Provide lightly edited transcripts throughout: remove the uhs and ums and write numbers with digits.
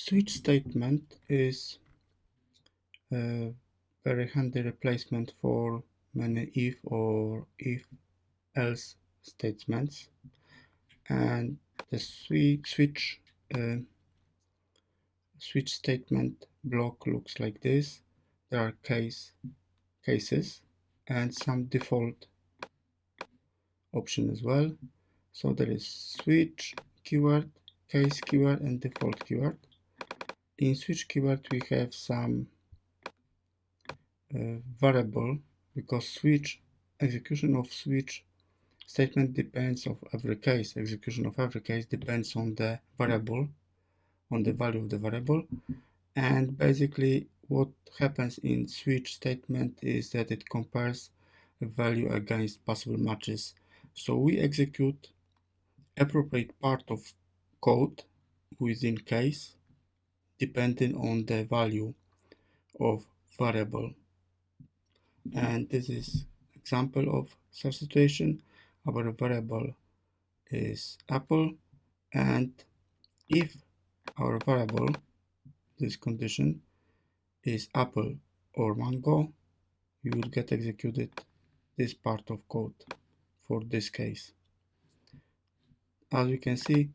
Switch statement is a very handy replacement for many if or if else statements, and the uh, switch statement block looks like this. There are cases and some default option as well. So there is switch keyword, case keyword, and default keyword. In switch keyword we have some variable, because execution of switch statement depends of every case. Execution of every case depends on the variable, on the value of the variable. And basically what happens in switch statement is that it compares a value against possible matches. So we execute appropriate part of code within case depending on the value of variable. And this is example of such situation. Our variable is apple, and if our variable, this condition, is apple or mango, you will get executed this part of code for this case. As we can see,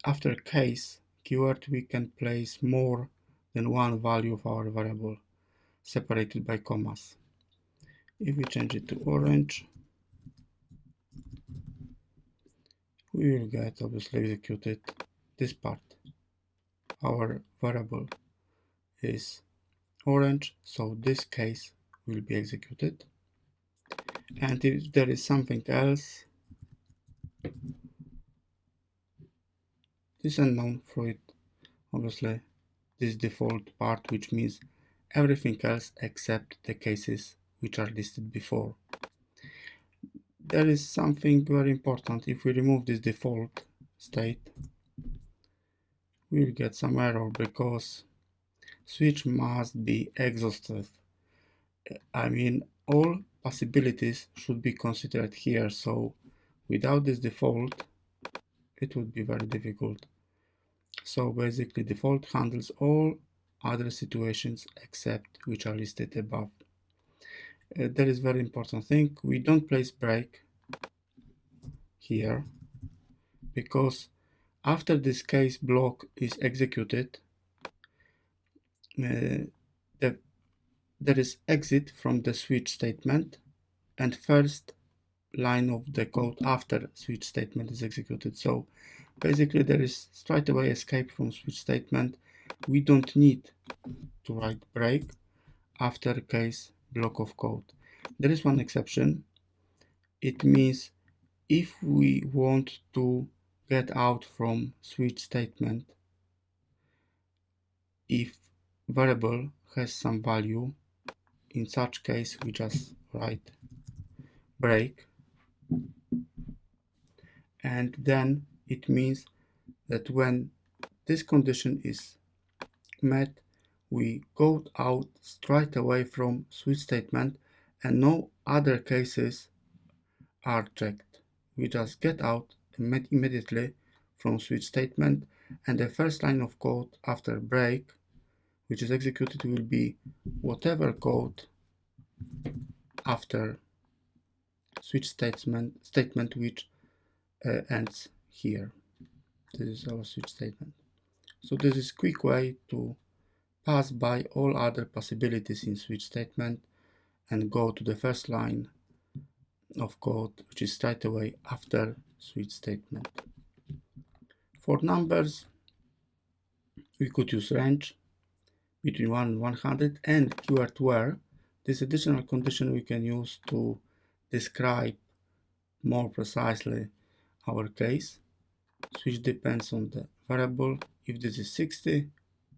after case keyword we can place more than one value of our variable separated by commas. If we change it to orange, we will get obviously executed this part. Our variable is orange, so this case will be executed. And if there is something else, this unknown for it, obviously this default part, which means everything else except the cases which are listed before. There is something very important. If we remove this default state, we'll get some error because switch must be exhaustive. I mean, all possibilities should be considered here, so without this default it would be very difficult. So basically default handles all other situations except which are listed above. There is very important thing, we don't place break here, because after this case block is executed, there is exit from the switch statement, and first line of the code after switch statement is executed. So basically there is straight away escape from switch statement. We don't need to write break after case block of code. There is one exception. It means if we want to get out from switch statement, if variable has some value, in such case we just write break, and then it means that when this condition is met, we go out straight away from switch statement and no other cases are checked. We just get out immediately from switch statement, and the first line of code after break which is executed will be whatever code after switch statement which ends here. This is our switch statement. So this is a quick way to pass by all other possibilities in switch statement and go to the first line of code which is straight away after switch statement. For numbers, we could use range between 1 and 100 and keyword where. This additional condition we can use to describe more precisely our case. Switch depends on the variable. If this is 60,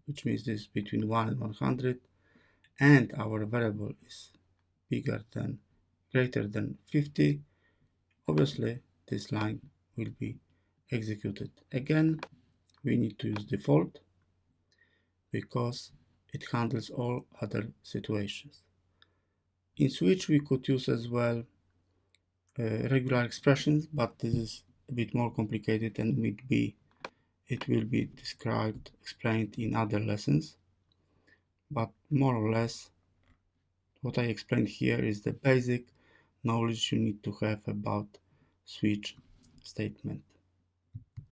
which means this is between 1 and 100, and our variable is greater than 50, obviously this line will be executed. Again, we need to use default because it handles all other situations. In switch we could use as well regular expressions, but this is a bit more complicated and would be it will be explained in other lessons, but more or less what I explained here is the basic knowledge you need to have about switch statement.